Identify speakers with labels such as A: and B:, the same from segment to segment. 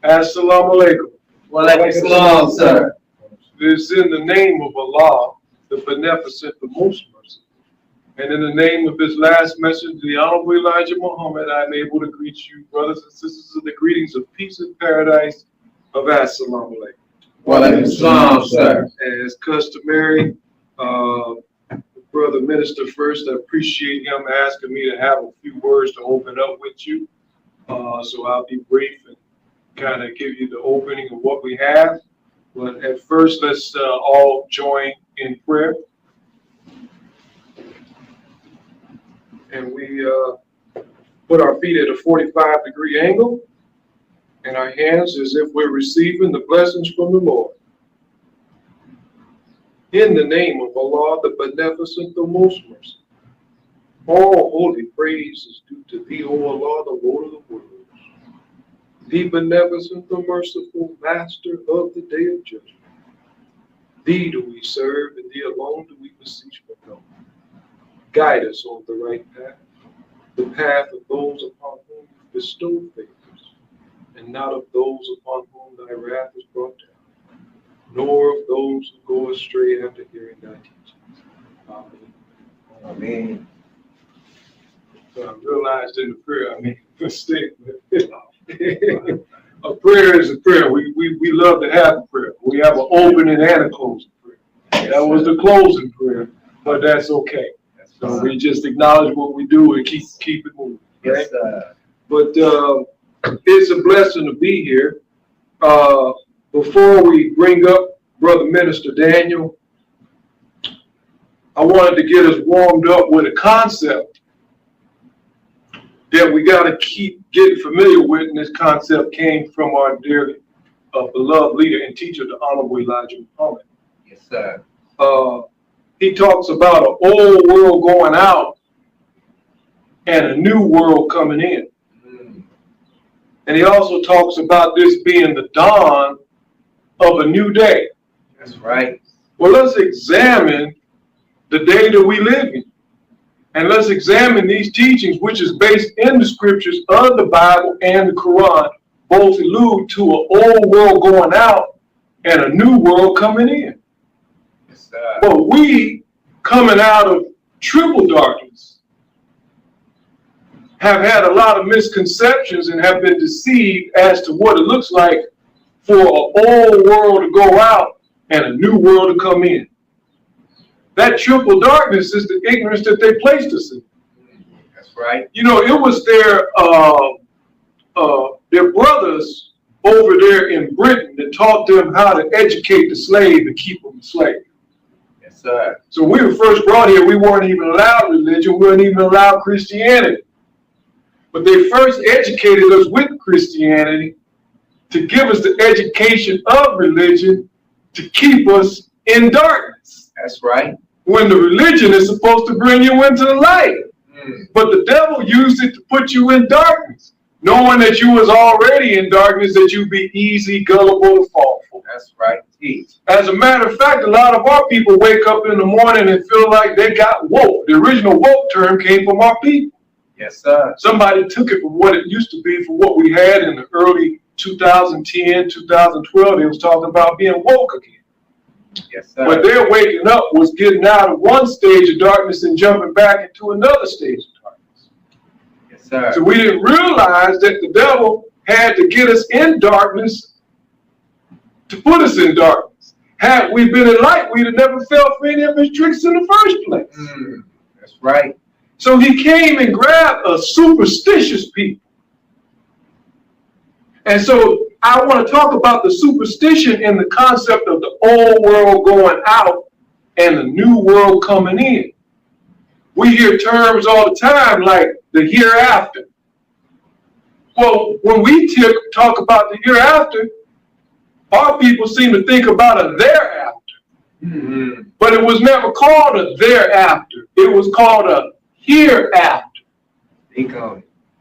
A: Assalamu alaikum.
B: Wa alaikum salam, sir.
A: It is in the name of Allah, the Beneficent, the Most Merciful. And in the name of His last messenger, the Honorable Elijah Muhammad, I am able to greet you, brothers and sisters, of the greetings of peace and paradise of Assalamu alaikum.
B: Wa alaikum salam, sir.
A: As customary, Brother Minister first, I appreciate him asking me to have a few words to open up with you. So I'll be brief and kind of give you the opening of what we have. But at first, let's all join in prayer. And we put our feet at a 45-degree angle and our hands as if we're receiving the blessings from the Lord. In the name of Allah, the Beneficent, the Most Merciful. All holy praise is due to Thee, O Allah, the Lord of the worlds. The Beneficent, the Merciful, Master of the Day of Judgment. Thee do we serve, and Thee alone do we beseech for help. Guide us on the right path, the path of those upon whom You bestow favors, and not of those upon whom Thy wrath is brought down, nor of those who go astray after hearing Thy teachings. Amen.
B: Amen.
A: So I realized in the prayer I made a mistake. A prayer is a prayer. We love to have a prayer. We have an opening and a closing prayer. That was the closing prayer, but that's okay. So we just acknowledge what we do and keep it moving. Right?
B: Yes, sir.
A: But it's a blessing to be here. Before we bring up Brother Minister Daniel, I wanted to get us warmed up with a concept that we got to keep getting familiar with, and this concept came from our dear beloved leader and teacher, the Honorable Elijah Muhammad.
B: Yes, sir.
A: He talks about an old world going out and a new world coming in. And he also talks about this being the dawn of a new day.
B: That's right.
A: Well, let's examine the day that we live in. And let's examine these teachings, which is based in the scriptures of the Bible and the Quran, both allude to an old world going out and a new world coming in.
B: Yes, sir.
A: But we, coming out of triple darkness, have had a lot of misconceptions and have been deceived as to what it looks like for an old world to go out and a new world to come in. That triple darkness is the ignorance that they placed us in.
B: That's right.
A: You know, it was their brothers over there in Britain that taught them how to educate the slave and keep them a slave.
B: Yes, sir.
A: So when we were first brought here, we weren't even allowed religion. We weren't even allowed Christianity. But they first educated us with Christianity to give us the education of religion to keep us in darkness.
B: That's right.
A: When the religion is supposed to bring you into the light. But the devil used it to put you in darkness, knowing that you was already in darkness, that you'd be easy, gullible to fall for.
B: That's right. Teach.
A: As a matter of fact, a lot of our people wake up in the morning and feel like they got woke. The original woke term came from our people.
B: Yes, sir.
A: Somebody took it from what it used to be for what we had in the early 2010, 2012. They was talking about being woke again.
B: Yes, sir.
A: But their waking up was getting out of one stage of darkness and jumping back into another stage of darkness.
B: Yes, sir.
A: So we didn't realize that the devil had to get us in darkness to put us in darkness. Had we been in light, we'd have never fell for any of his tricks in the first place.
B: That's right.
A: So he came and grabbed a superstitious people. And so I want to talk about the superstition in the concept of the old world going out and the new world coming in. We hear terms all the time like the hereafter. Well, when we talk about the hereafter, our people seem to think about a thereafter. But it was never called a thereafter. It was called a hereafter.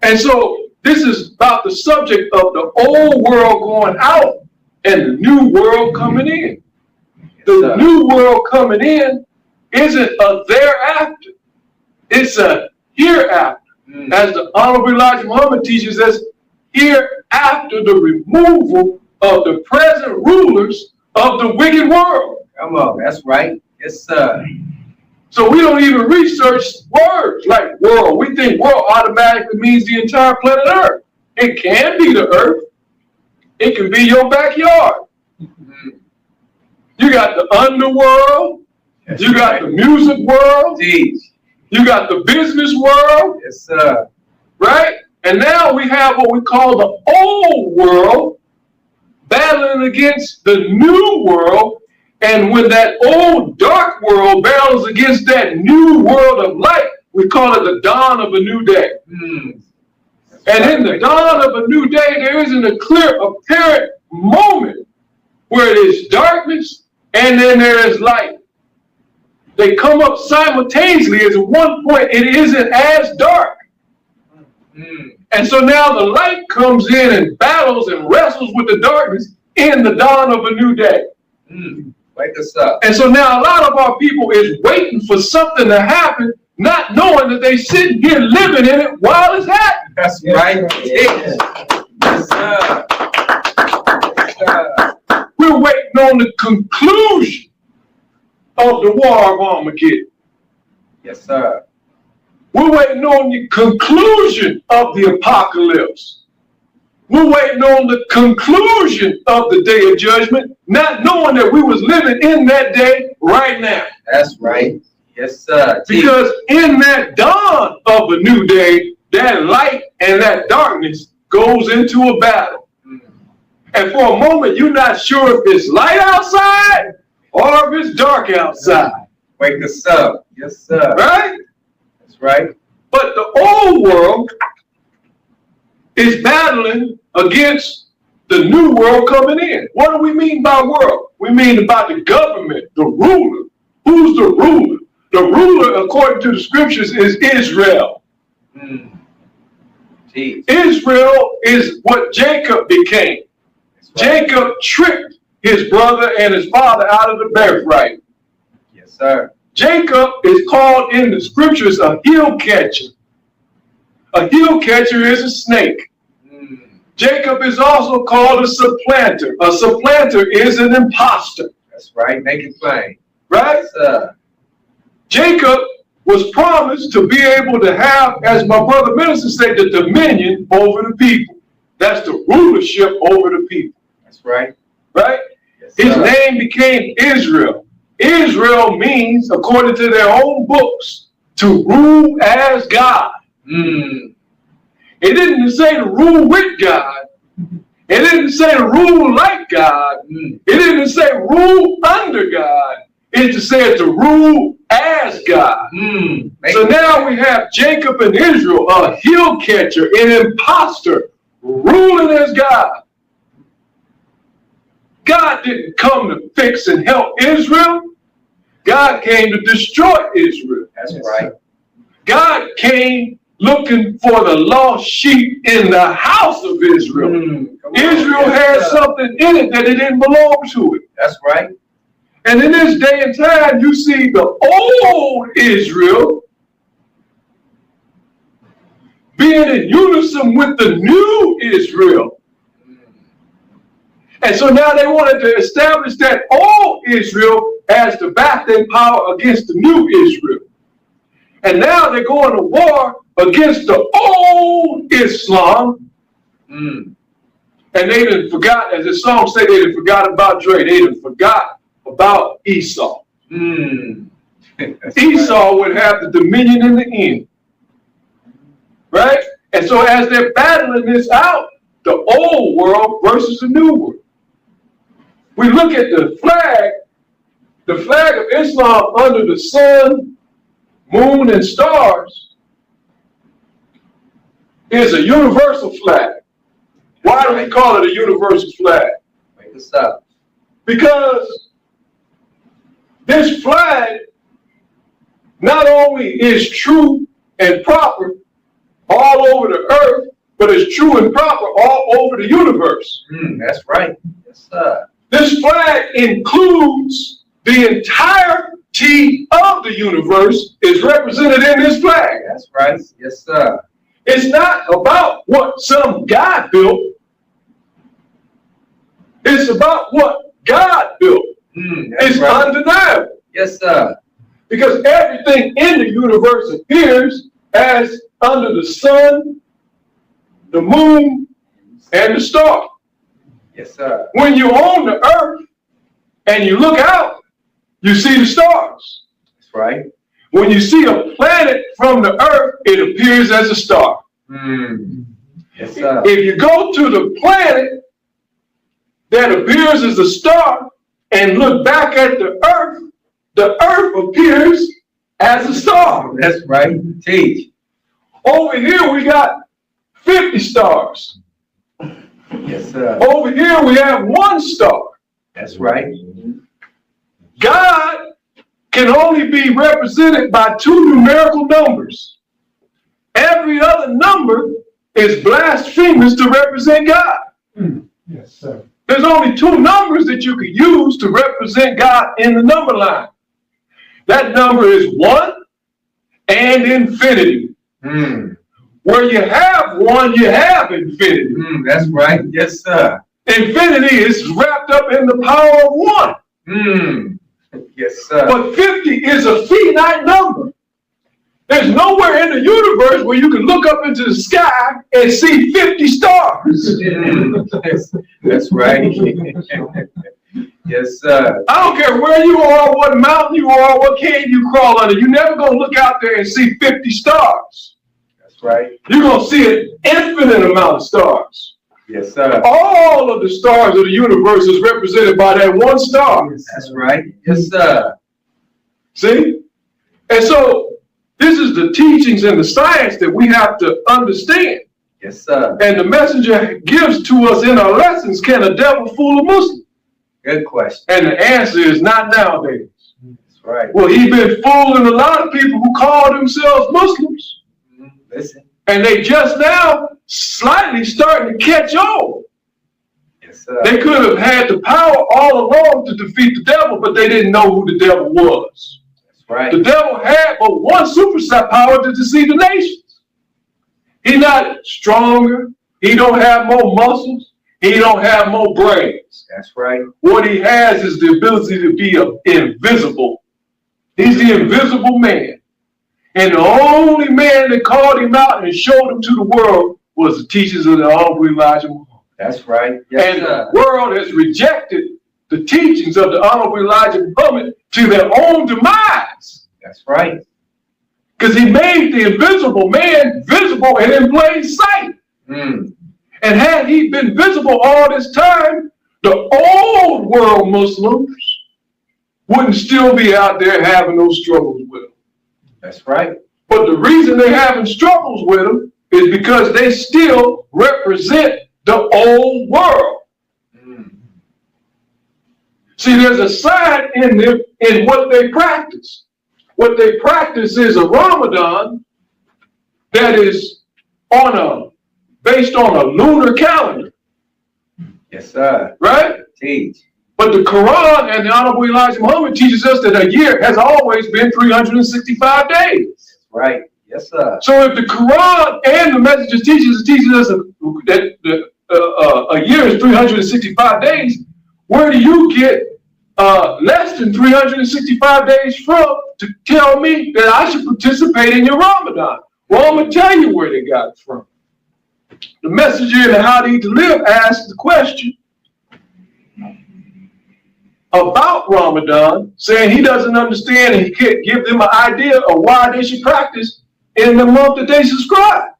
A: And so this is about the subject of the old world going out and the new world coming in. The new world coming in isn't a thereafter. It's a hereafter. As the Honorable Elijah Muhammad teaches us, here after the removal of the present rulers of the wicked world.
B: Come on. That's right. Yes, sir.
A: So we don't even research words like world. We think world automatically means the entire planet Earth. It can be the Earth. It can be your backyard. You got the underworld.
B: That's
A: You got
B: right.
A: the music world.
B: Teach.
A: You got the business world,
B: Yes, sir.
A: right? And now we have what we call the old world battling against the new world. And when that old dark world battles against that new world of light, we call it the dawn of a new day. And in the dawn of a new day, there isn't a clear, apparent moment where it is darkness and then there is light. They come up simultaneously. At one point, it isn't as dark. And so now the light comes in and battles and wrestles with the darkness in the dawn of a new day.
B: Wake us up.
A: And so now a lot of our people is waiting for something to happen, not knowing that they sitting here living in it while it's happening.
B: That's right. Teach. Yes, sir. Yes, sir.
A: We're waiting on the conclusion of the war of Armageddon.
B: Yes, sir.
A: We're waiting on the conclusion of the apocalypse. We're waiting on the conclusion of the day of judgment, not knowing that we was living in that day right now.
B: That's right. Yes, sir. Teach.
A: Because in that dawn of a new day, that light and that darkness goes into a battle. And for a moment, you're not sure if it's light outside or if it's dark outside.
B: Wake us up. Yes, sir.
A: Right?
B: That's right.
A: But the old world is battling against the new world coming in. What do we mean by world? We mean about the government, the ruler. Who's the ruler? The ruler, according to the scriptures, is Israel.
B: Teach.
A: Israel is what Jacob became.
B: That's right.
A: Jacob tricked his brother and his father out of the birthright.
B: Yes, sir.
A: Jacob is called in the scriptures a heel catcher. A heel catcher is a snake. Jacob is also called a supplanter. A supplanter is an imposter,
B: That's right. Make it plain.
A: right?
B: Yes, sir.
A: Jacob was promised to be able to have, as my brother minister said, the dominion over the people. That's the rulership over the people,
B: That's right.
A: right?
B: Yes,
A: His
B: sir.
A: name became Israel. Israel means, according to their own books, to rule as God. It didn't say to rule with God. It didn't say to rule like God. It didn't say rule under God. It just said to rule as God. So now we have Jacob and Israel, a heel catcher, an imposter, ruling as God. God didn't come to fix and help Israel. God came to destroy Israel.
B: That's right.
A: God came looking for the lost sheep in the house of Israel.
B: Come on.
A: Israel
B: Yes,
A: had
B: sir.
A: something in it that it didn't belong to it.
B: That's right.
A: And in this day and time, you see the old Israel being in unison with the new Israel. And so now they wanted to establish that old Israel as the battling power against the new Israel. And now they're going to war against the old Islam. And they didn't forgot, as the song say, they didn't forgot about Dre. They didn't forgot about Esau.
B: That's
A: Esau would have the dominion in the end. Right? And so as they're battling this out, the old world versus the new world. We look at the flag of Islam under the sun, moon, and stars is a universal flag. Why do we call it a universal flag?
B: Wake us up.
A: Because this flag not only is true and proper all over the earth, but it's true and proper all over the universe.
B: That's right. Yes, sir.
A: This flag includes the entirety of the universe is represented in this flag.
B: That's right. Yes, sir.
A: It's not about what some guy built. It's about what God built.
B: That's
A: It's
B: right.
A: undeniable.
B: Yes, sir.
A: Because everything in the universe appears as under the sun, the moon, and the star.
B: Yes, sir.
A: When you're on the earth and you look out, you see the stars.
B: That's right.
A: When you see a planet from the earth, it appears as a star.
B: Yes, sir.
A: If you go to the planet that appears as a star and look back at the earth appears as a star.
B: That's right. Teach.
A: Over here we got 50 stars.
B: Yes, sir.
A: Over here we have 1 star.
B: That's right.
A: God can only be represented by 2 numerical numbers. Every other number is blasphemous to represent God.
C: Yes, sir.
A: There's only 2 numbers that you can use to represent God in the number line. That number is 1 and infinity. Where you have 1, you have infinity.
B: That's right. Yes, sir.
A: Infinity is wrapped up in the power of 1.
B: Yes, sir.
A: But 50 is a finite number. There's nowhere in the universe where you can look up into the sky and see 50 stars.
B: That's right. Yes, sir.
A: I don't care where you are, what mountain you are, what cave you crawl under. You're never going to look out there and see 50 stars.
B: That's right.
A: You're going to see an infinite amount of stars.
B: Yes, sir.
A: All of the stars of the universe is represented by that 1 star.
B: That's right. Yes, sir.
A: See? And so this is the teachings and the science that we have to understand.
B: Yes, sir.
A: And the messenger gives to us in our lessons, can a devil fool a Muslim?
B: Good question.
A: And the answer is not nowadays.
B: That's right.
A: Well, he's been fooling a lot of people who call themselves Muslims.
B: Listen.
A: And they just now slightly starting to catch on.
B: Yes, sir.
A: They could have had the power all along to defeat the devil, but they didn't know who the devil was.
B: That's right.
A: The devil had but 1 superstar power to deceive the nations. He's not stronger. He don't have more muscles. He don't have more brains.
B: That's right.
A: What he has is the ability to be invisible. He's the invisible man. And the only man that called him out and showed him to the world was the teachers of the Honorable Elijah Muhammad.
B: That's right. Yes,
A: And
B: sir.
A: the world has rejected the teachings of the Honorable Elijah Muhammad to their own demise.
B: That's right.
A: Because he made the invisible man visible and in plain sight. And had he been visible all this time, the old world Muslims wouldn't still be out there having those struggles with him.
B: That's right.
A: But the reason they're having struggles with him is because they still represent the old world. See, there's a side in them in what they practice. What they practice is a Ramadan that is based on a lunar calendar,
B: Yes, sir.
A: right?
B: Teach.
A: But the Quran and the Honorable Elijah Muhammad teaches us that a year has always been 365 days.
B: That's right. Yes, sir.
A: So if the Quran and the Messages teaches us that a year is 365 days, where do you get less than 365 days from to tell me that I should participate in your Ramadan? Well, I'm going to tell you where they got it from. The Messenger in the Hadith to Live asked the question about Ramadan, saying he doesn't understand and he can't give them an idea of why they should practice in the month that they subscribe.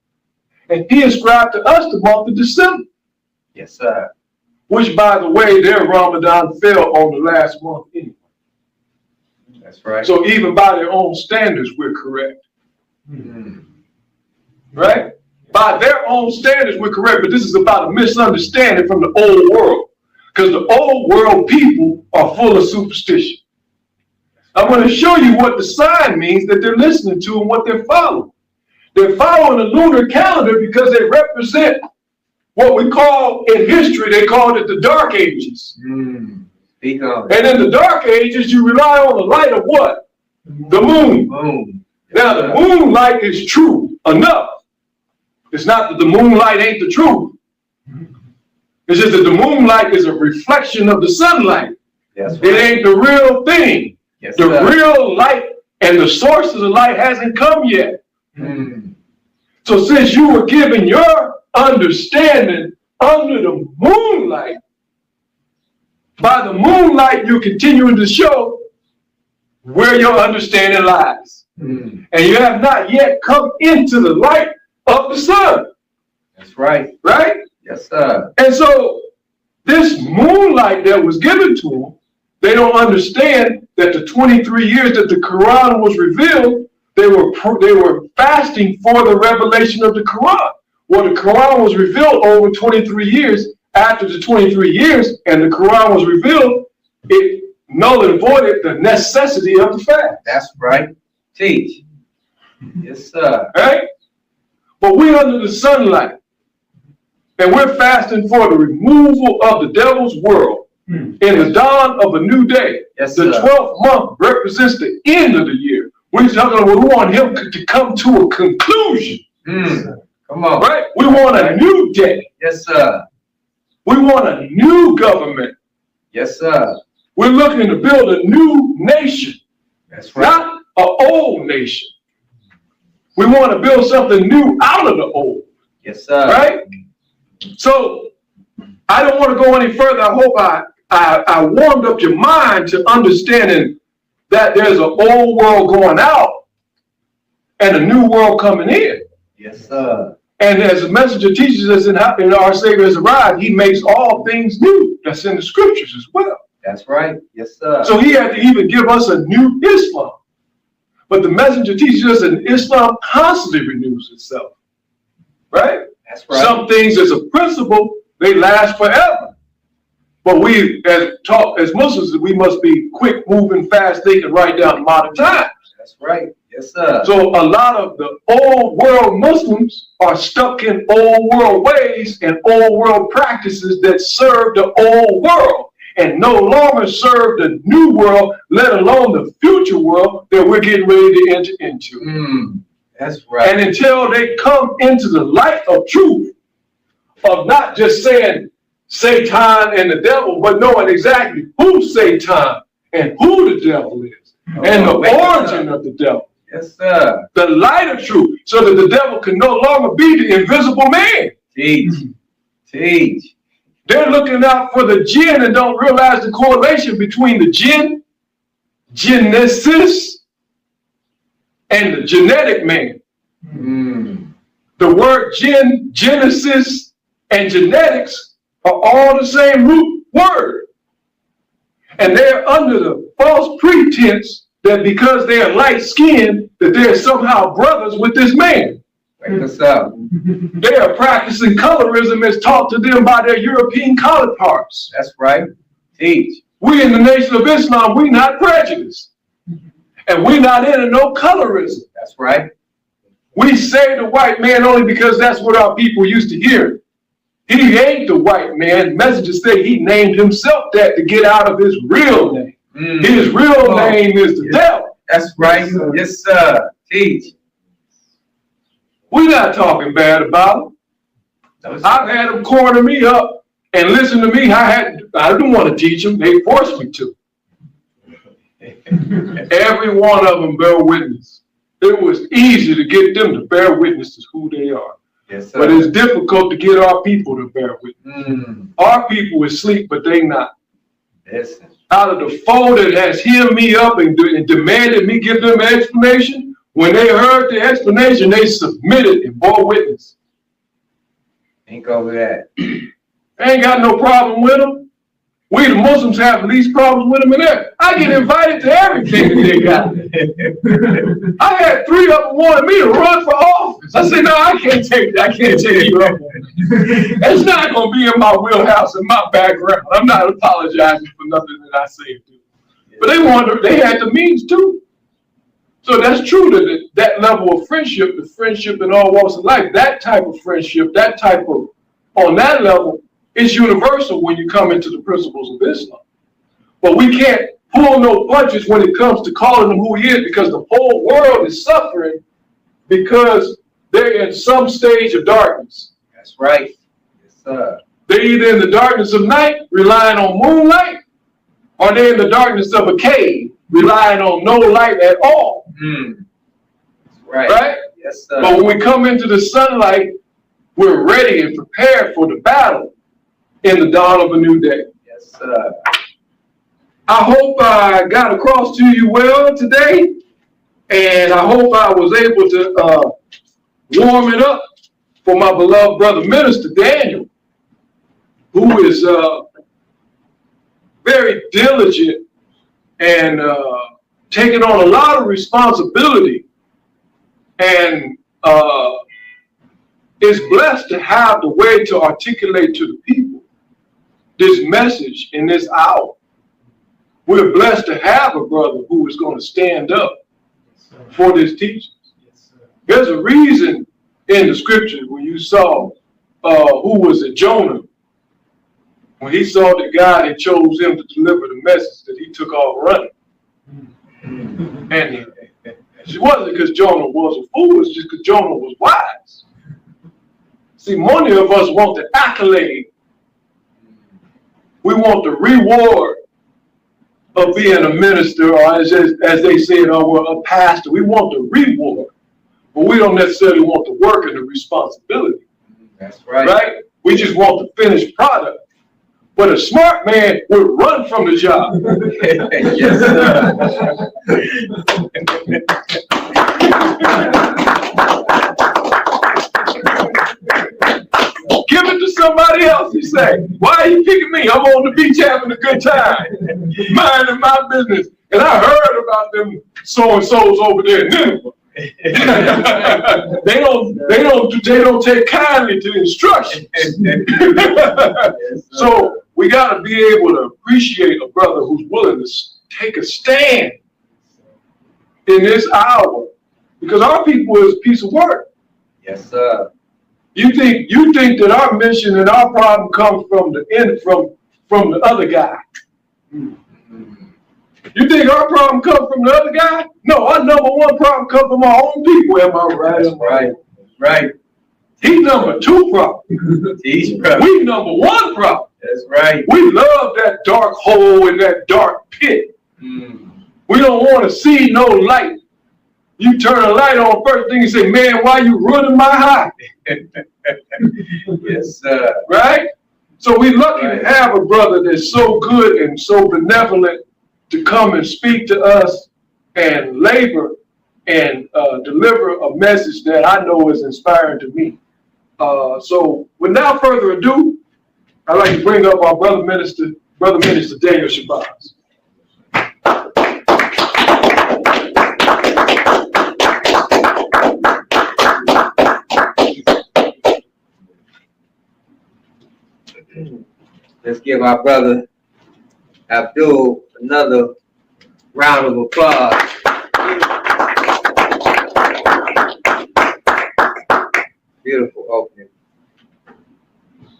A: And he ascribed to us the month of December,
B: Yes, sir.
A: which, by the way, their Ramadan fell on the last month anyway.
B: That's right.
A: So even by their own standards, we're correct, right? By their own standards, we're correct, but this is about a misunderstanding from the old world, because the old world people are full of superstition. I'm going to show you what the sign means that they're listening to and what they're following. They're following the lunar calendar because they represent what we call, in history, they called it the Dark Ages.
B: Speak on it.
A: And in the Dark Ages, you rely on the light of what? The moon.
B: Boom.
A: Now, the moonlight is true enough It's not that the moonlight ain't the truth. It's just that the moonlight is a reflection of the sunlight.
B: That's
A: It
B: right.
A: ain't the real thing.
B: Yes,
A: The
B: sir.
A: real light and the sources of light hasn't come yet.
B: Mm.
A: So since you were given your understanding under the moonlight, by the moonlight you're continuing to show where your understanding lies.
B: Mm.
A: And you have not yet come into the light of the sun,
B: That's right.
A: right?
B: Yes, sir.
A: And so this moonlight that was given to them, they don't understand that the 23 years that the Quran was revealed, they were fasting for the revelation of the Quran. Well, the Quran was revealed over 23 years. After the 23 years and the Quran was revealed, it null and voided the necessity of the fast.
B: That's right. Teach. Yes, sir.
A: Right? But we're under the sunlight. And we're fasting for the removal of the devil's world in the dawn of a new day.
B: Yes,
A: The
B: sir.
A: 12th month represents the end of the year. We're talking about, we want him to come to a conclusion.
B: Mm. Come on.
A: Right? We want a new day.
B: Yes, sir.
A: We want a new government.
B: Yes, sir.
A: We're looking to build a new nation,
B: That's right.
A: not an old nation. We want to build something new out of the old.
B: Yes, sir.
A: Right? So I don't want to go any further. I hope I warmed up your mind to understanding that there's an old world going out and a new world coming in.
B: Yes, sir.
A: And as the messenger teaches us in our Savior has arrived, he makes all things new. That's in the scriptures as well.
B: That's right. Yes, sir.
A: So he had to even give us a new Islam. But the messenger teaches us that Islam constantly renews itself. Right?
B: That's right.
A: Some things as a principle, they last forever. But we, as Muslims, we must be quick moving, fast thinking right down to modern times.
B: That's right. Yes, sir.
A: So a lot of the old world Muslims are stuck in old world ways and old world practices that serve the old world and no longer serve the new world, let alone the future world that we're getting ready to enter into.
B: Mm. That's right.
A: And until they come into the light of truth, of not just saying Satan and the devil, but knowing exactly who Satan and who the devil is, and the origin of the devil.
B: Yes, sir.
A: The light of truth, so that the devil can no longer be the invisible man.
B: Teach. Teach.
A: They're looking out for the jinn and don't realize the correlation between the jinn, genesis, and the genetic man.
B: Mm.
A: The word genesis, and genetics are all the same root word. And they're under the false pretense that because they are light-skinned, that they're somehow brothers with this man.
B: Wake us up.
A: They are practicing colorism as taught to them by their European counterparts.
B: That's right. Teach.
A: We in the Nation of Islam, we not prejudiced. And we not into no colorism.
B: That's right.
A: We say the white man only because that's what our people used to hear. He ain't the white man. Messages say he named himself that to get out of his real name.
B: Mm.
A: His real name is the devil.
B: That's right. Yes, sir. Teach.
A: We're not talking bad about him. I've had them corner me up and listen to me. I didn't want to teach them. They forced me to. Every one of them bear witness. It was easy to get them to bear witness to who they are.
B: Yes, sir.
A: But it's difficult to get our people to bear witness.
B: Mm.
A: Our people is asleep, but they not.
B: Listen.
A: Out of the four that has hemmed me up and demanded me give them an explanation, when they heard the explanation, they submitted and bore witness.
B: Think over that.
A: I ain't got no problem with them. We the Muslims have the least problems with them in there. I get invited to everything that they got. I had 3 of them wanted me to run for office. I said, no, I can't take that. I can't take you up. It's not going to be in my wheelhouse and my background. I'm not apologizing for nothing that I say. But they had the means too. So that's true that that level of friendship, the friendship in all walks of life, that type of friendship, that type of, on that level, it's universal when you come into the principles of Islam. But we can't pull no punches when it comes to calling him who he is, because the whole world is suffering because they're in some stage of darkness.
B: That's right. Yes, sir.
A: They're either in the darkness of night, relying on moonlight, or they're in the darkness of a cave, relying on no light at all.
B: That's right.
A: Right?
B: Yes, sir.
A: But when we come into the sunlight, we're ready and prepared for the battle in the dawn of a new day.
B: Yes, sir.
A: I hope I got across to you well today, and I hope I was able to warm it up for my beloved brother Minister Daniel, who is very diligent and taking on a lot of responsibility, and is blessed to have the way to articulate to the people this message in this hour. We're blessed to have a brother who is going to stand up for this teaching. There's a reason in the scripture when you saw who was it, Jonah, when he saw that God had chose him to deliver the message, that he took off running. And it wasn't because Jonah was a fool, it's just because Jonah was wise. See, many of us want the accolade. We want the reward of being a minister, or as they say, a pastor. We want the reward, but we don't necessarily want the work and the responsibility.
B: That's right.
A: Right? We just want the finished product. But a smart man would run from the job.
B: Yes,
A: Give it to somebody else, he say. Why are you picking me? I'm on the beach having a good time, minding my business. And I heard about them so-and-sos over there in Nineveh. They don't take kindly to instructions. So we got to be able to appreciate a brother who's willing to take a stand in this hour, because our people is a piece of work.
B: Yes, sir.
A: You think that our mission and our problem comes from the end, from the other guy. You think our problem comes from the other guy? No, our number one problem comes from our own people. Am I right?
B: That's right. Right.
A: He's number two problem.
B: He's right.
A: We number one problem.
B: That's right.
A: We love that dark hole and that dark pit. We don't want to see no light. You turn a light on, first thing you say, man, why you ruining my high?
B: Yes, sir.
A: Right? So we're lucky to have a brother that's so good and so benevolent to come and speak to us and labor and deliver a message that I know is inspiring to me. So without further ado, I'd like to bring up our brother minister Daniel Shabazz.
B: Let's give our brother Abdul another round of applause. Beautiful opening.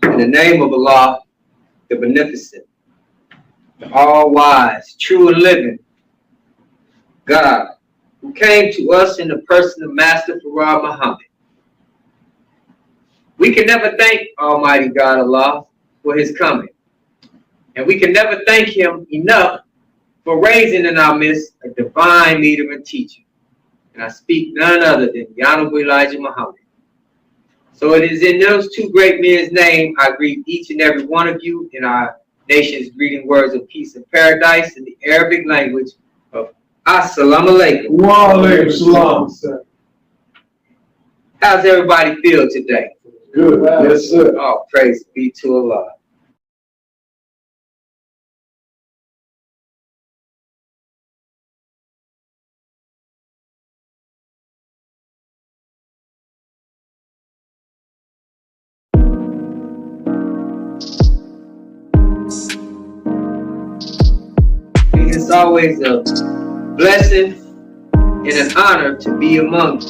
B: In the name of Allah, the Beneficent, the All-Wise, true and living God, who came to us in the person of Master Farad Muhammad. We can never thank Almighty God Allah for his coming. And we can never thank him enough for raising in our midst a divine leader and teacher. And I speak none other than the Honorable Elijah Muhammad. So it is in those two great men's name I greet each and every one of you in our nation's greeting words of peace and paradise in the Arabic language of Assalamu alaikum.
A: Wa alaikum salam, sir.
B: How's everybody feel today?
A: Good. Yes, sir.
B: Oh, praise be to Allah. It's always a blessing and an honor to be among you.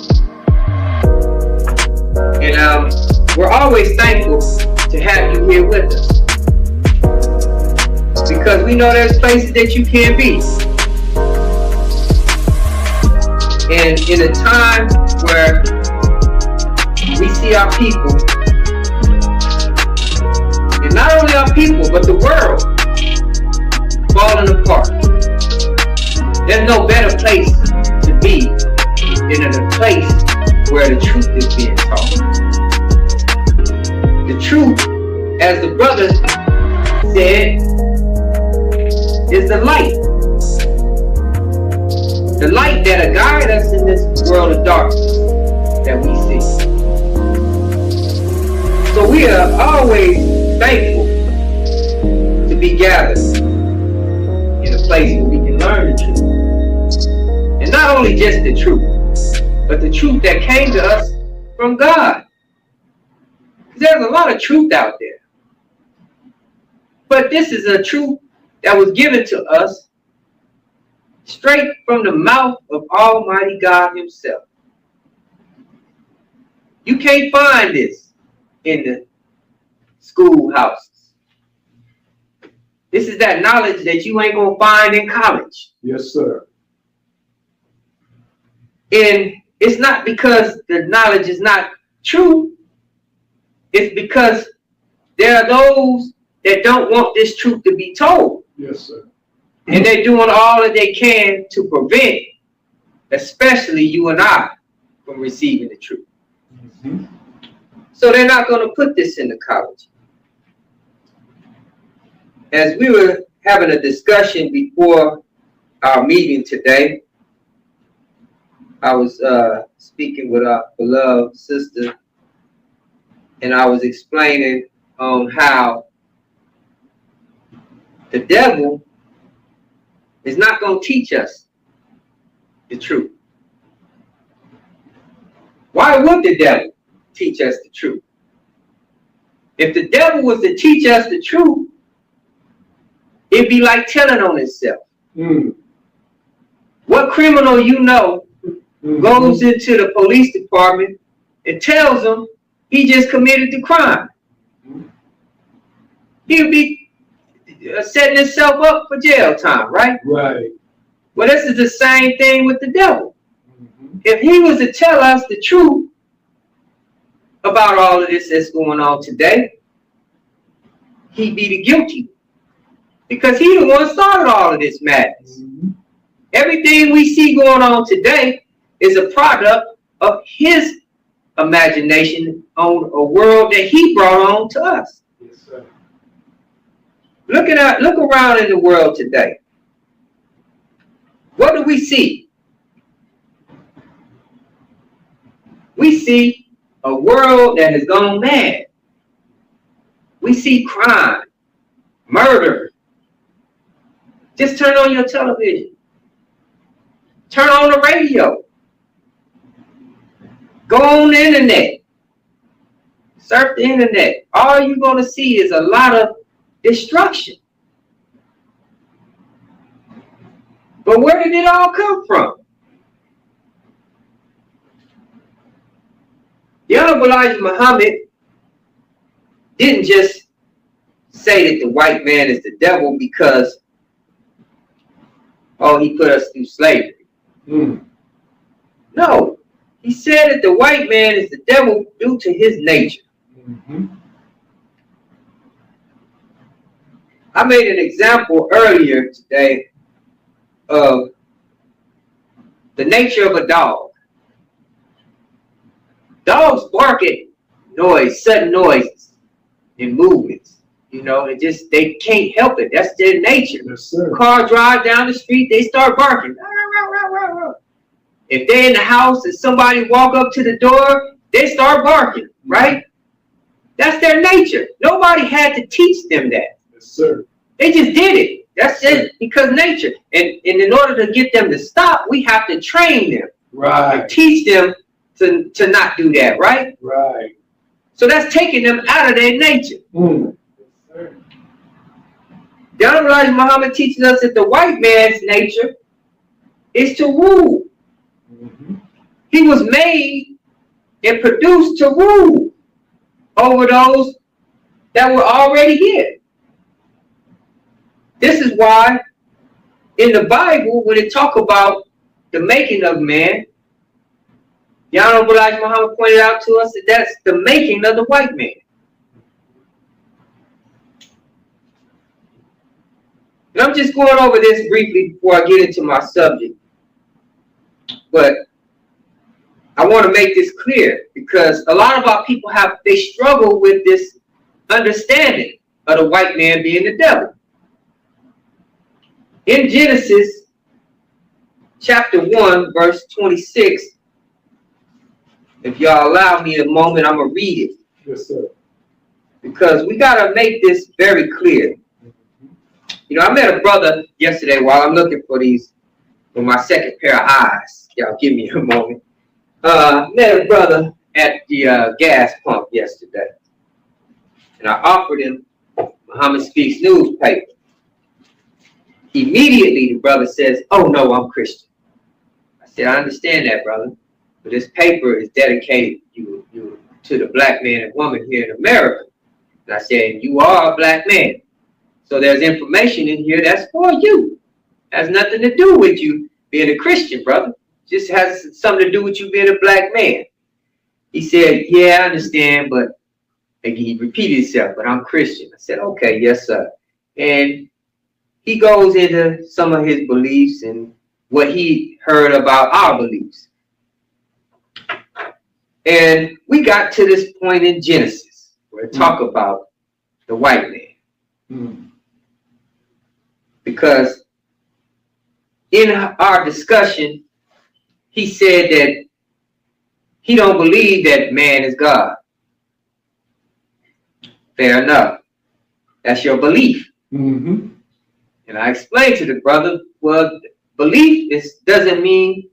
B: And we're always thankful to have you here with us, because we know there's places that you can't be. And in a time where we see our people, and not only our people, but the world falling apart. There's no better place to be than in a place where the truth is being taught. The truth, as the brother said, is the light. The light that'll guide us in this world of darkness that we see. So we are always thankful to be gathered in a place where we can learn the truth. And not only just the truth, but the truth that came to us from God. There's a lot of truth out there. But this is a truth that was given to us straight from the mouth of Almighty God himself. You can't find this in the schoolhouses. This is that knowledge that you ain't gonna find in college.
A: Yes, sir.
B: And it's not because the knowledge is not true. It's because there are those that don't want this truth to be told.
A: Yes, sir.
B: And they're doing all that they can to prevent, especially you and I, from receiving the truth.
A: Mm-hmm.
B: So they're not going to put this in the college. As we were having a discussion before our meeting today, I was speaking with our beloved sister, and I was explaining on how the devil is not going to teach us the truth. Why would the devil teach us the truth? If the devil was to teach us the truth, it'd be like telling on itself.
A: Mm.
B: What criminal you know goes into the police department and tells them he just committed the crime? He'll be setting himself up for jail time, right?
A: Right.
B: Well, this is the same thing with the devil.
A: Mm-hmm.
B: If he was to tell us the truth about all of this that's going on today, he'd be the guilty. Because he the one started all of this madness.
A: Mm-hmm.
B: Everything we see going on today is a product of his imagination on a world that he brought on to us.
A: Yes, sir.
B: Look around in the world today. What do we see? We see a world that has gone mad. We see crime, murder. Just turn on your television. Turn on the radio. Go on the internet. Surf the internet. All you're going to see is a lot of destruction. But where did it all come from? The Honorable Elijah Muhammad didn't just say that the white man is the devil because, oh, he put us through slavery.
A: Mm.
B: No, he said that the white man is the devil due to his nature.
A: Mm-hmm.
B: I made an example earlier today of the nature of a dog. Dogs bark at noise, sudden noises and movements. You know, they can't help it. That's their nature.
A: Yes, sir.
B: Car drive down the street, they start barking. If they're in the house and somebody walk up to the door, they start barking, right? That's their nature. Nobody had to teach them that.
A: Yes, sir.
B: They just did it. That's just because nature. And in order to get them to stop, we have to train them.
A: Right.
B: Teach them to not do that, right?
A: Right.
B: So that's taking them out of their nature.
A: Mm. Yes, sir.
B: The Honorable Elijah Muhammad teaches us that the white man's nature is to rule.
A: Mm-hmm.
B: He was made and produced to rule over those that were already here. This is why in the Bible, when it talk about the making of man, The Honorable Elijah Muhammad pointed out to us that that's the making of the white man. And I'm just going over this briefly before I get into my subject. But I want to make this clear because a lot of our people they struggle with this understanding of the white man being the devil. In Genesis chapter 1, verse 26, if y'all allow me a moment, I'm going to read it.
A: Yes, sir.
B: Because we got to make this very clear. You know, I met a brother yesterday while I'm looking for my second pair of eyes. Y'all give me a moment. Met a brother at the gas pump yesterday. And I offered him Muhammad Speaks newspaper. Immediately, the brother says, "Oh, no, I'm Christian." I said, "I understand that, brother. But this paper is dedicated you to the black man and woman here in America." And I said, "You are a black man. So there's information in here that's for you. Has nothing to do with you being a Christian, brother. Just has something to do with you being a black man." He said, "Yeah, I understand, but," and he repeated himself, "but I'm Christian." I said, "Okay, yes, sir." And he goes into some of his beliefs and what he heard about our beliefs. And we got to this point in Genesis where it talk about the white man.
A: Mm.
B: Because in our discussion, he said that he don't believe that man is God. Fair enough. That's your belief.
A: Mm-hmm.
B: And I explained to the brother, well, belief doesn't mean,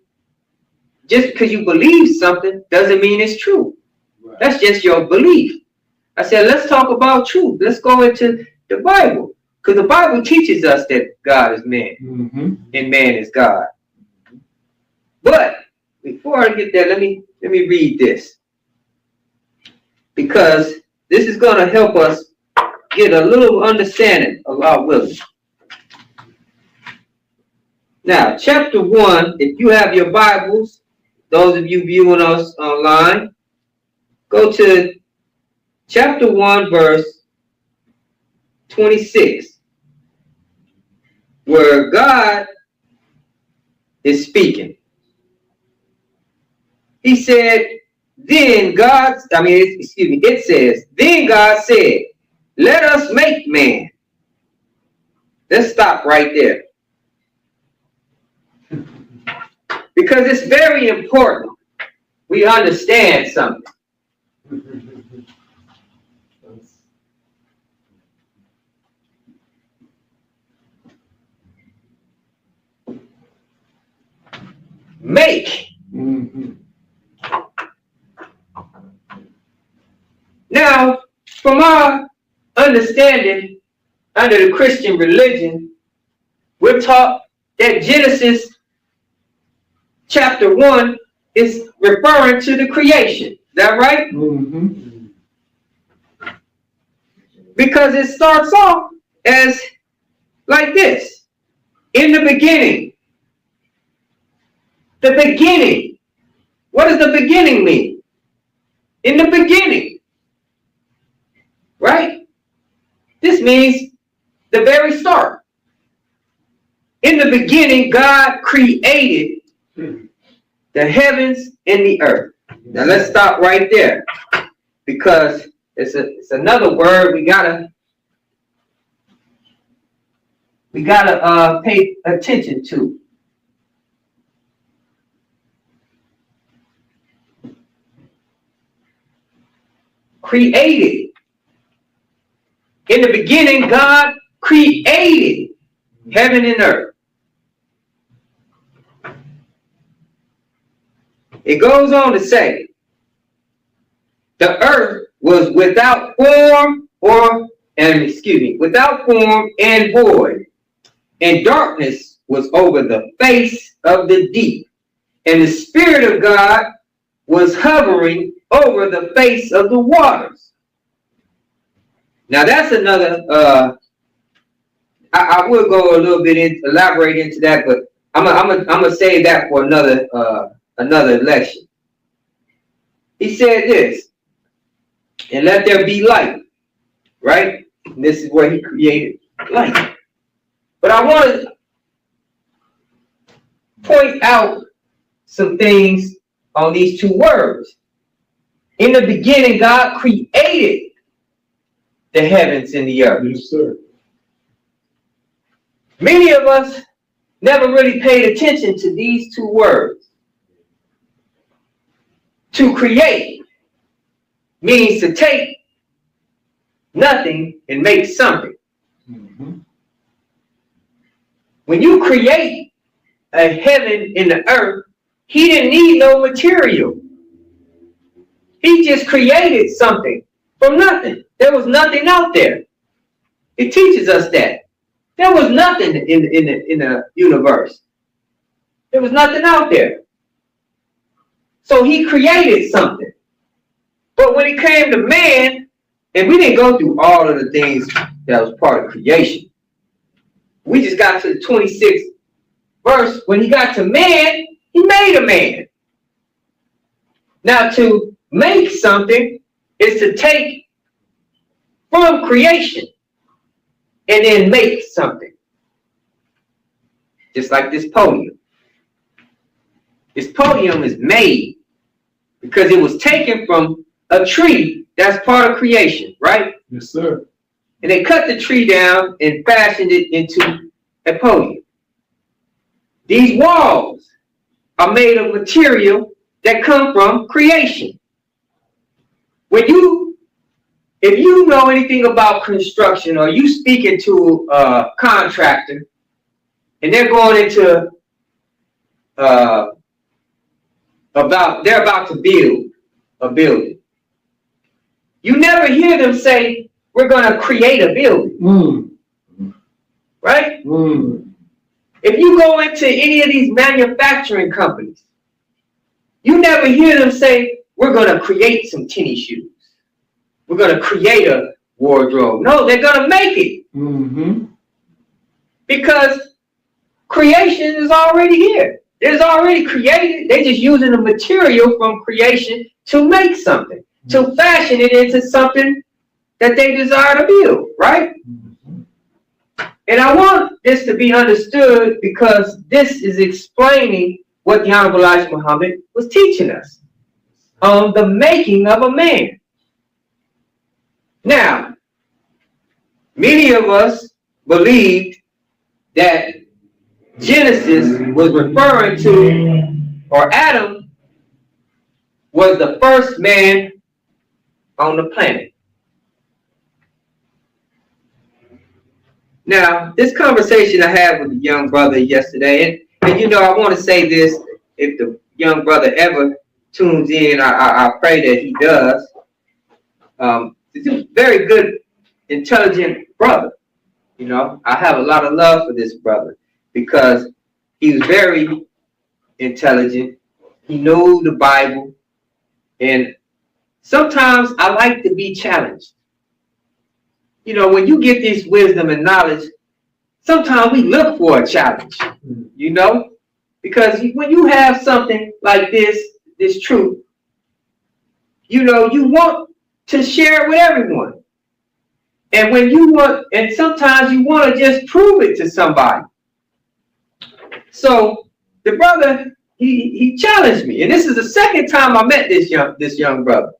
B: just because you believe something doesn't mean it's true.
A: Right.
B: That's just your belief. I said, let's talk about truth. Let's go into the Bible. Because the Bible teaches us that God is man.
A: Mm-hmm.
B: And man is God. But before I get there, let me read this. Because this is going to help us get a little understanding of our will. Now, chapter 1, if you have your Bibles, those of you viewing us online, go to chapter 1, verse 26, where God is speaking. He said, it says, then God said, "Let us make man." Let's stop right there. Because it's very important we understand something. Make.
A: Mm-hmm.
B: Now, from our understanding under the Christian religion, we're taught that Genesis chapter 1 is referring to the creation. Is that right?
A: Mm-hmm.
B: Because it starts off as like this. In the beginning. The beginning. What does the beginning mean? In the beginning. Right? This means the very start. In the beginning, God created the heavens and the earth. Now let's stop right there, because it's another word we gotta pay attention to. Created. In the beginning, God created heaven and earth. It goes on to say, the earth was without form and void, and darkness was over the face of the deep, and the Spirit of God was hovering over the face of the waters. Now that's another, I will go a little bit elaborate into that, but I'm gonna save that for another election. he said this, and let there be light, right? And this is where he created light. But I want to point out some things on these two words. In the beginning, God created the heavens and the earth.
A: Yes, sir.
B: Many of us never really paid attention to these two words. To create means to take nothing and make something.
A: Mm-hmm.
B: When you create a heaven and the earth, he didn't need no material. He just created something from nothing. There was nothing out there. It teaches us that. There was nothing in the universe. There was nothing out there. So he created something. But when it came to man, and we didn't go through all of the things that was part of creation. We just got to the 26th verse. When he got to man, he made a man. Now to make something is to take from creation and then make something. Just like this podium. This podium is made because it was taken from a tree that's part of creation, right?
A: Yes, sir.
B: And they cut the tree down and fashioned it into a podium. These walls are made of material that come from creation. If you know anything about construction, or you speaking to a contractor and they're going into they're about to build a building, you never hear them say, we're going to create a building. Right? If you go into any of these manufacturing companies, you never hear them say, we're going to create some tennis shoes. We're going to create a wardrobe. No, they're going to make it. Because creation is already here. It's already created. They're just using the material from creation to make something, to fashion it into something that they desire to build, right? And I want this to be understood because this is explaining what the Honorable Elijah Muhammad was teaching us on the making of a man. Now, many of us believed that Genesis was referring to, or Adam was the first man on the planet. Now, this conversation I had with the young brother yesterday, and you know, I want to say this, if the young brother ever tunes in, I pray that he does. He's a very good, intelligent brother. You know, I have a lot of love for this brother because he was very intelligent. He knew the Bible. And sometimes I like to be challenged. You know, when you get this wisdom and knowledge, sometimes we look for a challenge, you know, because when you have something like this truth, you know, you want to share it with everyone. And when you want, and sometimes you want to just prove it to somebody. So the brother, he challenged me. And this is the second time I met this young brother.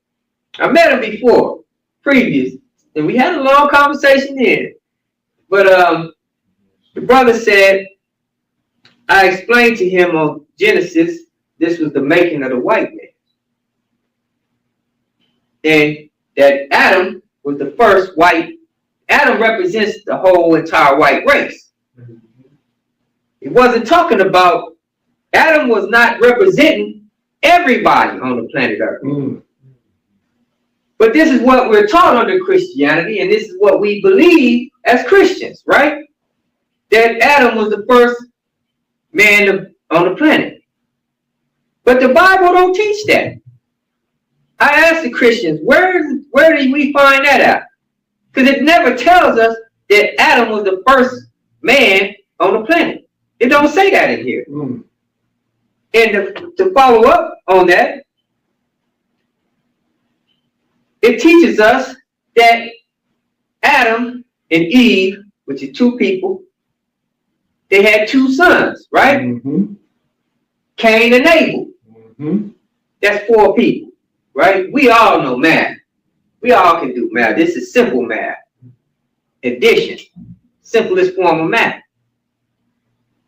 B: I met him before, previous, and we had a long conversation then. But the brother said, I explained to him on Genesis, this was the making of the white man. And that Adam was the first white. Adam represents the whole entire white race. It wasn't talking about, Adam was not representing everybody on the planet Earth. But this is what we're taught under Christianity, and this is what we believe as Christians, right? That Adam was the first man on the planet. But the Bible don't teach that. I asked the Christians, where do we find that at? Because it never tells us that Adam was the first man on the planet. It don't say that in here. And to follow up on that, it teaches us that Adam and Eve, which is two people, they had two sons, right?
A: Mm-hmm.
B: Cain and Abel.
A: Mm-hmm.
B: That's 4 people, right? We all know math. We all can do math. This is simple math. Addition. Simplest form of math.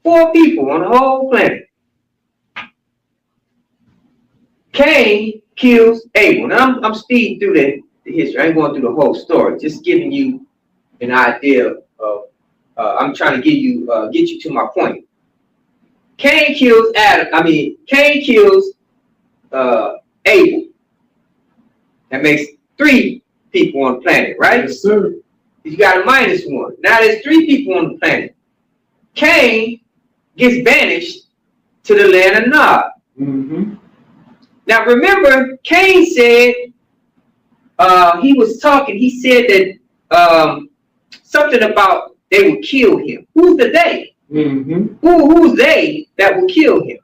B: 4 people on the whole planet. Cain kills Abel. Now I'm speeding through the history. I ain't going through the whole story. Just giving you an idea of. I'm trying to get you to my point. Cain kills Cain kills Abel. That makes 3 people on the planet, right?
A: Yes, sir.
B: You got a -1. Now there's 3 people on the planet. Cain gets banished to the land of Nod.
A: Mm-hmm.
B: Now remember, Cain said, he was talking, he said that something about they would kill him. Who's the they?
A: Mm-hmm.
B: Who's they that will kill him?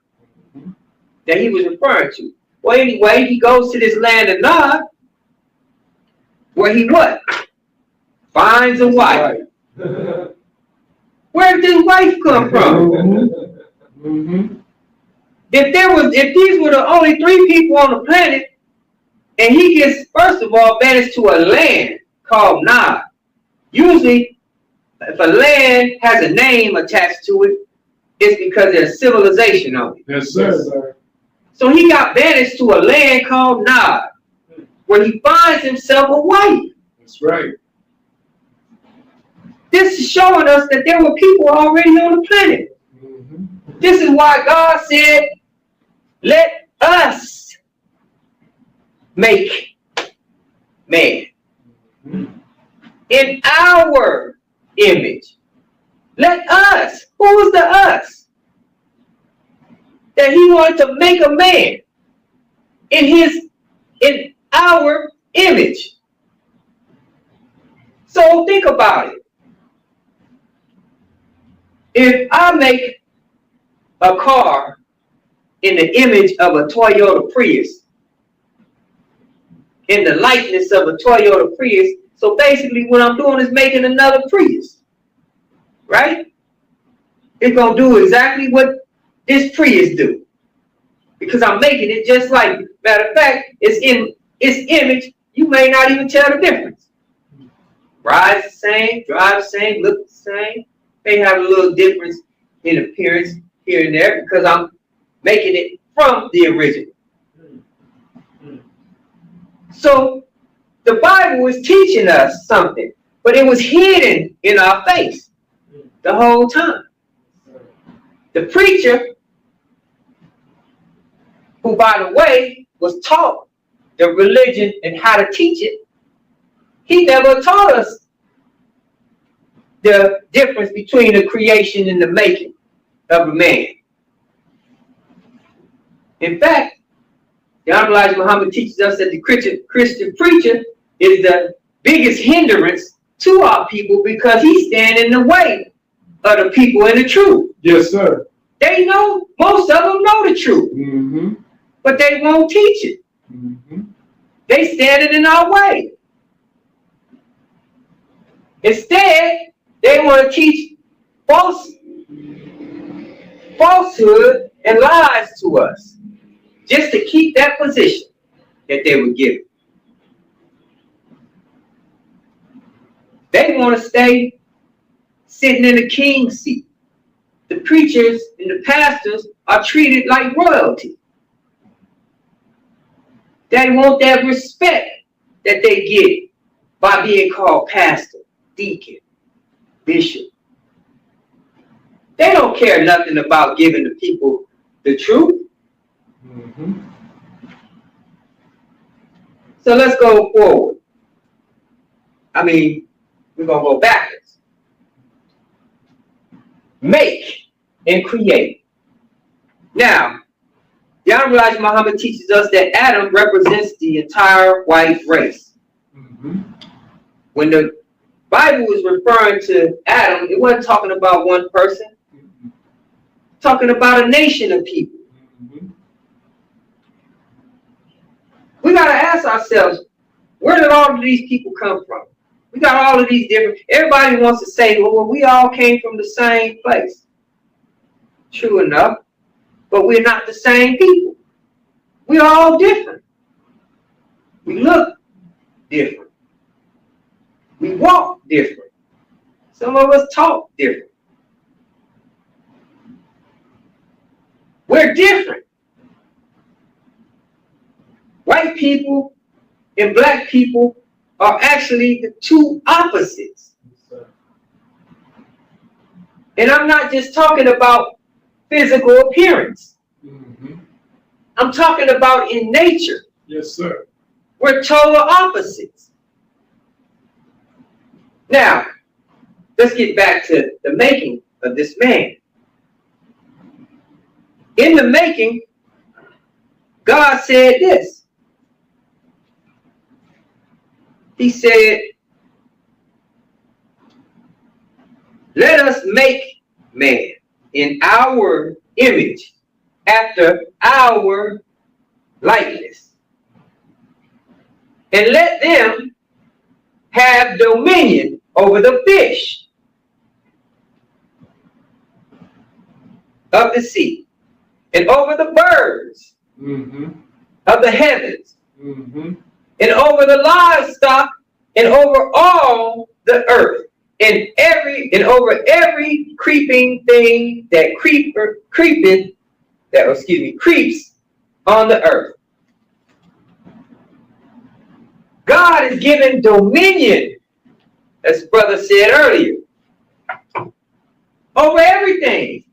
B: That he was referring to. Well, anyway, he goes to this land of Nod, where he what? Finds a wife.
A: Right.
B: Where did this wife come from?
A: Mm-hmm.
B: If these were the only 3 people on the planet, and he gets, first of all, banished to a land called Nod. Usually, if a land has a name attached to it, it's because there's civilization on it.
A: Yes, sir.
B: So he got banished to a land called Nod, where he finds himself a wife.
A: That's right.
B: This is showing us that there were people already on the planet.
A: Mm-hmm.
B: This is why God said, let us make man in our image. Let us. Who was the us? That he wanted to make a man in our image. So think about it. If I make a car in the image of a Toyota Prius, in the likeness of a Toyota Prius, so basically what I'm doing is making another Prius, right? It's going to do exactly what this Prius do, because I'm making it just like, matter of fact, it's in its image, you may not even tell the difference. Rides the same, drive the same, look the same. They have a little difference in appearance here and there because I'm making it from the original. So the Bible is teaching us something, but it was hidden in our face the whole time. The preacher, who by the way was taught the religion and how to teach it, he never taught us the difference between the creation and the making of a man. In fact, the Honorable Elijah Muhammad teaches us that the Christian preacher is the biggest hindrance to our people because he stands in the way of the people in the truth.
A: Yes, sir.
B: They know, most of them know the truth,
A: Mm-hmm.
B: but they won't teach it.
A: Mm-hmm.
B: They standing in our way. Instead, they want to teach falsehood and lies to us just to keep that position that they were given. They want to stay sitting in the king's seat. The preachers and the pastors are treated like royalty. They want that respect that they get by being called pastor, deacon, bishop. They don't care nothing about giving the people the truth.
A: Mm-hmm.
B: So let's go forward. I mean, we're going to go backwards. Make and create. Now, the Honorable Elijah Muhammad teaches us that Adam represents the entire white race.
A: Mm-hmm.
B: When the Bible was referring to Adam, it wasn't talking about one person.
A: Mm-hmm.
B: Talking about a nation of people.
A: Mm-hmm.
B: We got to ask ourselves, Where did all of these people come from? We got all of these different, everybody wants to say, well, we all came from the same place. True enough, but we're not the same people. We're all different. We look different. We walk different. Some of us talk different. We're different. White people and black people are actually the two opposites. And I'm not just talking about physical appearance. I'm talking about in nature.
A: Yes, sir.
B: We're total opposites. Now, let's get back to the making of this man. In the making, God said this. He said, let us make man in our image, after our likeness, and let them have dominion over the fish of the sea, and over the birds of the heavens, and over the livestock, and over all the earth, and over every creeping thing that creeps on the earth. God is given dominion, as brother said earlier, over everything.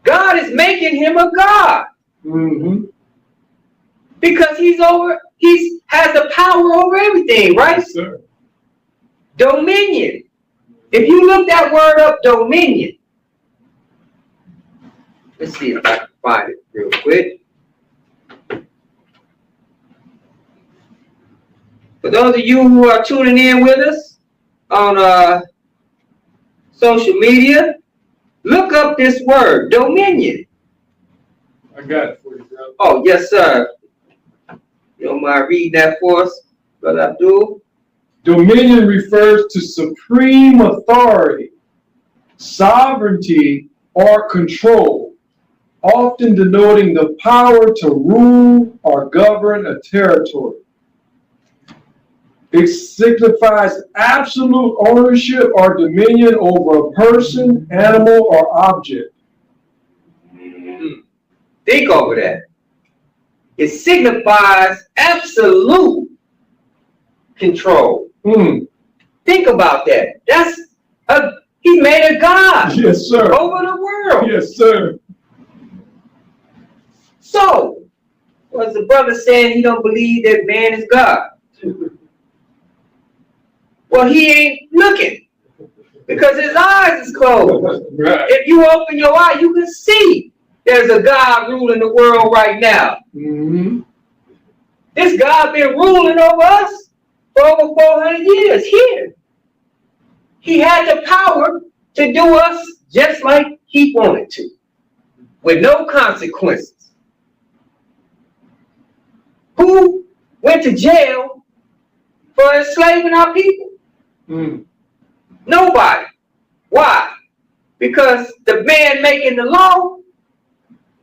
B: God is making him a God. Because he has the power over everything, right?
A: Yes, sir.
B: Dominion. If you look that word up, dominion. Let's see if I can find it real quick. For those of you who are tuning in with us on social media, look up this word, dominion.
A: I got it for you, brother.
B: Oh, yes, sir. You don't mind reading that for us, Brother Abdul?
A: Dominion refers to supreme authority, sovereignty, or control, often denoting the power to rule or govern a territory. It signifies absolute ownership or dominion over a person, animal, or object.
B: Think over that. It signifies absolute control. Think about that. He made a God.
A: Yes, sir.
B: Over the world.
A: Yes, sir.
B: So, was the brother saying he don't believe that man is God? Well, he ain't looking because his eyes is closed.
A: Right.
B: If you open your eye, you can see there's a God ruling the world right now. This God been ruling over us for over 400 years here. He had the power to do us just like he wanted to, with no consequences. Who went to jail for enslaving our people? Nobody. Why? Because the man making the law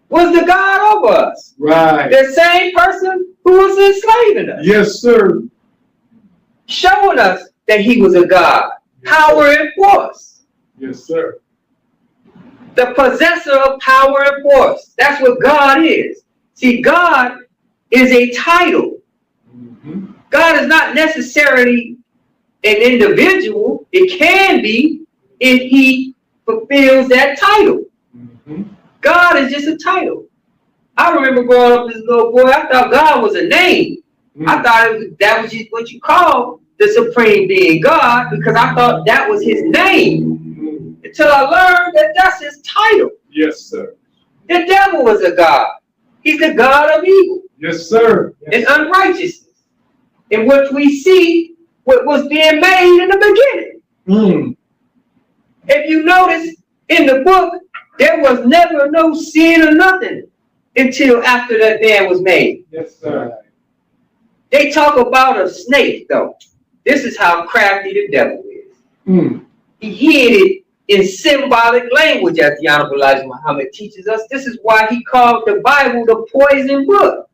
B: was the God over us.
A: Right.
B: The same person who was enslaving us.
A: Yes, sir.
B: Showing us that he was a God. Power and force.
A: Yes, sir.
B: The possessor of power and force. That's what God is. See, God is a title. God is not necessarily an individual. It can be if he fulfills that title. God is just a title. I remember growing up as a little boy, I thought God was a name. I thought that was just what you call the supreme being, God, because I thought that was his name. Until I learned that that's his title.
A: Yes, sir.
B: The devil was a God. He's the God of evil.
A: Yes, sir.
B: And unrighteousness, in which we see what was being made in the beginning. If you notice in the book, there was never no sin or nothing until after that man was made.
C: Yes, sir.
B: They talk about a snake, though. This is how crafty the devil is.
A: Mm.
B: He hid it in symbolic language, as the Honorable Elijah Muhammad teaches us. This is why he called the Bible the poison book.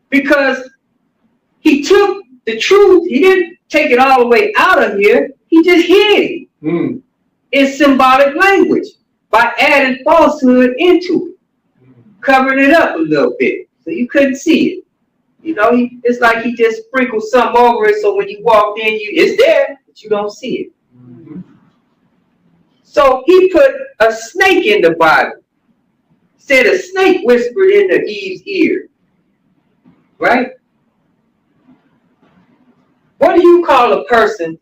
B: Because he took the truth, he didn't take it all the way out of here, he just hid it in symbolic language by adding falsehood into it, covering it up a little bit so you couldn't see it. You know, it's like he just sprinkled something over it so when you walked in, it's there, but you don't see it. So he put a snake in the Bible. Said a snake whispered into Eve's ear. Right? What do you call a person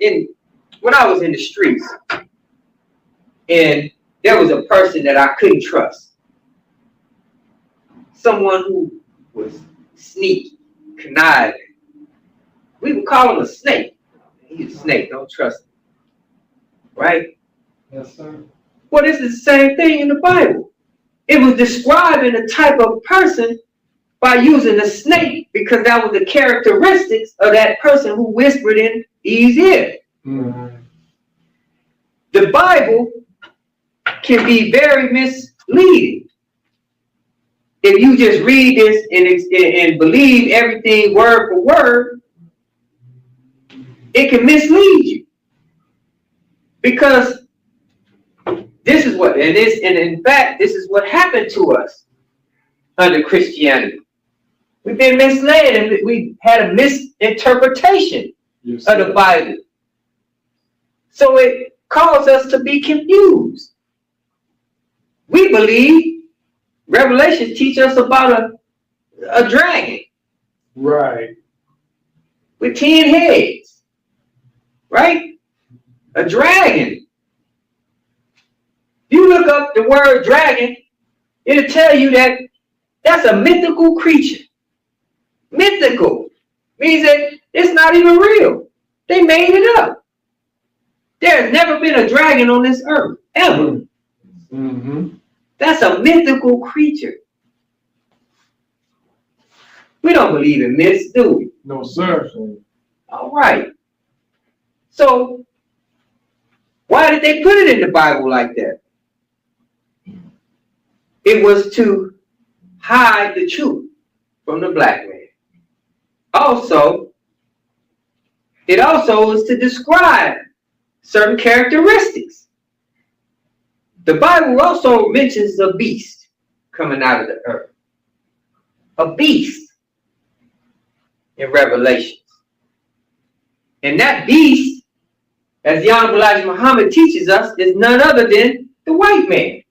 B: when I was in the streets and there was a person that I couldn't trust? Someone who was sneaky, conniving. We would call him a snake. He's a snake, don't trust him. Right?
C: Yes, sir.
B: Well, this is the same thing in the Bible. It was describing a type of person by using a snake because that was the characteristics of that person who whispered in Eve's ear. The Bible can be very misleading. If you just read this and believe everything word for word, it can mislead you. Because this is what, and in fact, this is what happened to us under Christianity. We've been misled and we had a misinterpretation of the Bible. So it caused us to be confused. We believe Revelation teaches us about a dragon.
A: Right.
B: With 10 heads. Right? A dragon. If you look up the word dragon, it'll tell you that that's a mythical creature. Mythical means that it's not even real. They made it up. There's never been a dragon on this earth, ever. That's a mythical creature. We don't believe in myths, do we?
A: No, sir.
B: All right. So, why did they put it in the Bible like that? It was to hide the truth from the black man. It also was to describe certain characteristics. The Bible also mentions a beast coming out of the earth. A beast in Revelations. And that beast, as the Honorable Elijah Muhammad teaches us, is none other than the white man.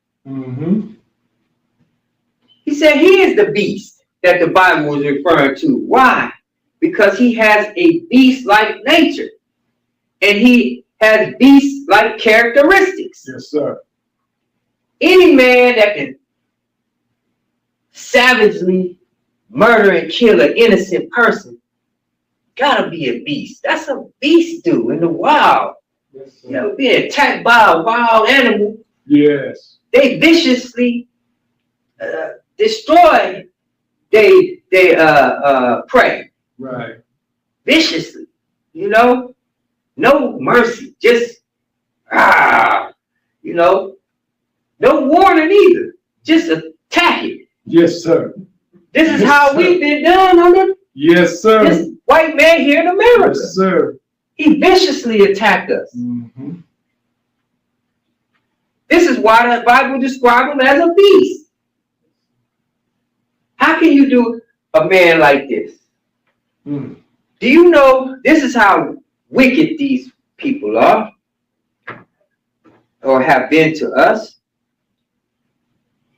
B: He said he is the beast that the Bible was referring to. Why? Because he has a beast-like nature. And he has beast-like characteristics.
A: Yes, sir.
B: Any man that can savagely murder and kill an innocent person gotta be a beast. That's a beast do in the wild.
C: Yes, sir.
B: You know, being attacked by a wild animal.
A: Yes.
B: They viciously destroy they prey.
A: Right.
B: Viciously. You know? No mercy. Just you know, no warning either. Just attack it.
A: Yes, sir.
B: This is
A: Yes,
B: how
A: sir.
B: we've been done under
A: Yes, sir.
B: this white man here in America.
A: Yes, sir.
B: He viciously attacked us. This is why the Bible describes him as a beast. How can you do a man like this? Do you know this is how wicked these people are? Or have been to us?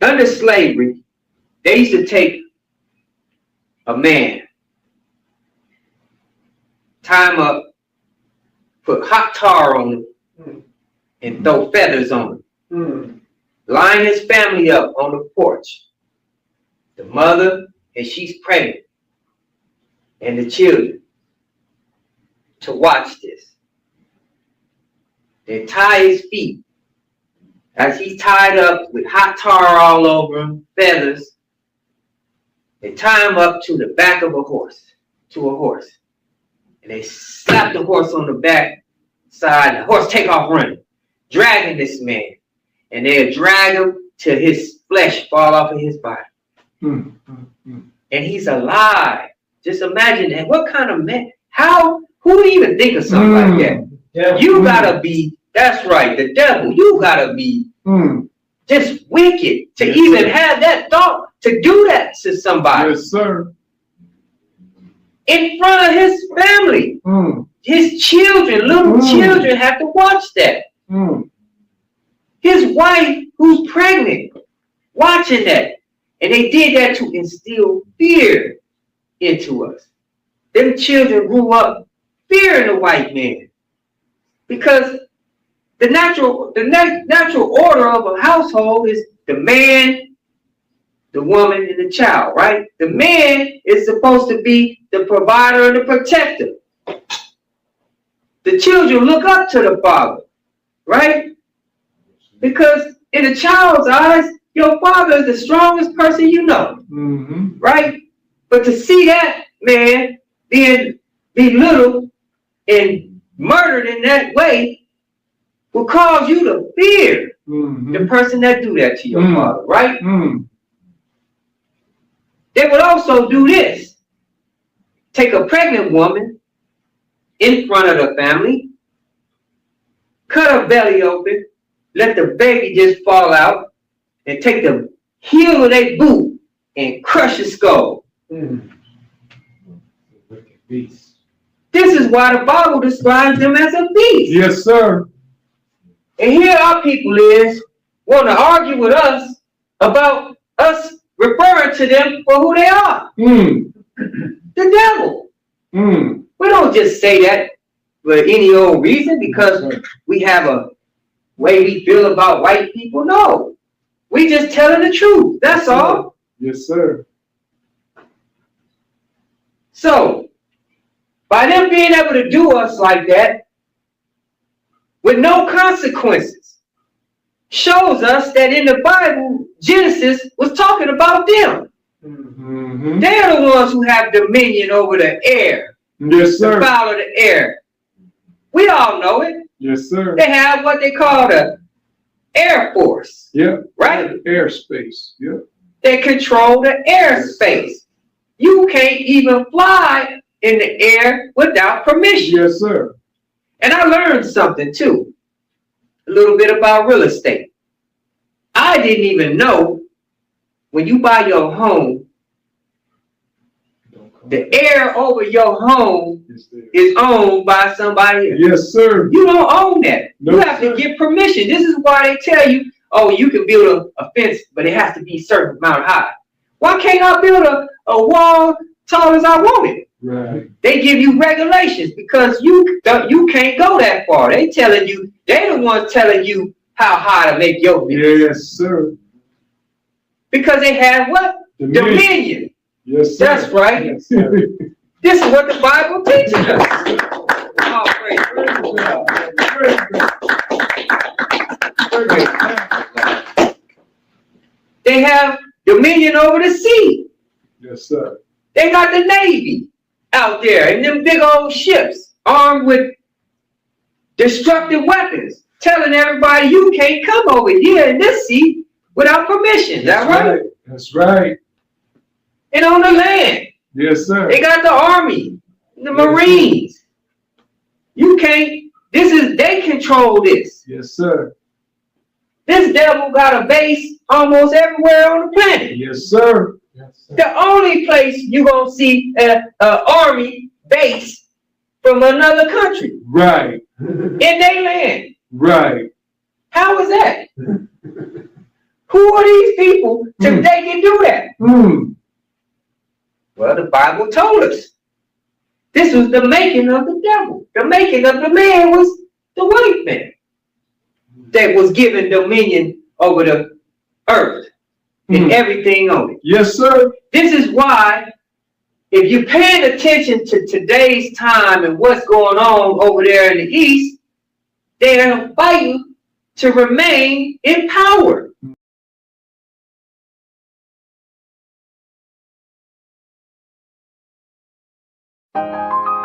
B: Under slavery, they used to take a man, tie him up, put hot tar on him, and throw feathers on him. Line his family up on the porch. The mother, and she's pregnant, and the children, to watch this. They tie his feet. As he's tied up with hot tar all over him, feathers, They tie him up to the back of a horse, and they slap the horse on the back side, and the horse take off running, dragging this man, and they'll drag him till his flesh fall off of his body. And he's alive. Just imagine that. What kind of man? Who would even think of something like that?
C: Yeah.
B: You gotta be, that's right, the devil. You gotta be just wicked to even have that thought to do that to somebody.
A: Yes, sir.
B: In front of his family. His children, little children have to watch that. His wife, who's pregnant, watching that. And they did that to instill fear into us. Them children grew up fearing the white man. Because the natural order of a household is the man, the woman, and the child, right? The man is supposed to be the provider and the protector. The children look up to the father, right? Because in a child's eyes, your father is the strongest person you know, right? But to see that man being belittled and murdered in that way will cause you to fear the person that do that to your father, right? They would also do this. Take a pregnant woman in front of the family, cut her belly open, let the baby just fall out, and take the heel of their boot and crush his skull.
C: Beast.
B: This is why the Bible describes them as a beast.
A: Yes, sir.
B: And here our people want to argue with us about us referring to them for who they are. The devil. We don't just say that for any old reason because we have a way we feel about white people. No. We just telling the truth. That's all.
A: Yes, sir.
B: So, by them being able to do us like that, with no consequences, shows us that in the Bible, Genesis was talking about them. They're the ones who have dominion over the air.
A: Yes, sir.
B: The fowl of the air. We all know it.
A: Yes, sir.
B: They have what they call the Air Force.
A: Yep.
B: Right?
A: Airspace. Yep.
B: They control the airspace. You can't even fly in the air without permission.
A: Yes, sir.
B: And I learned something too. A little bit about real estate. I didn't even know when you buy your home, the air over your home is owned by somebody else.
A: Yes, sir.
B: You don't own that.
A: No,
B: you have to get permission. This is why they tell you, oh, you can build a fence, but it has to be a certain amount high. Why can't I build a wall tall as I want it?
A: Right.
B: They give you regulations because you can't go that far. They the ones telling you how high to make your business.
A: Yes, sir.
B: Because they have what? Dominion.
A: Yes, sir.
B: That's right.
A: Yes, sir.
B: This is what the Bible teaches us. Oh, praise God. They have dominion over the sea.
A: Yes, sir.
B: They got the Navy out there in them big old ships armed with destructive weapons, telling everybody you can't come over here in this sea without permission. That's right?
A: That's right.
B: And on the land,
A: Yes, sir.
B: they got the Army, the Marines. You can't, they control this.
A: Yes, sir.
B: This devil got a base almost everywhere on the planet.
A: Yes, sir.
C: Yes, sir.
B: The only place you're going to see an army base from another country
A: Right.
B: in their land.
A: Right.
B: How is that? Who are these people that they can do that? Well, the Bible told us. This was the making of the devil. The making of the man was the white man that was given dominion over the earth and everything on it.
A: Yes, sir.
B: This is why, if you're paying attention to today's time and what's going on over there in the East, they're fighting to remain in power.
C: Amen.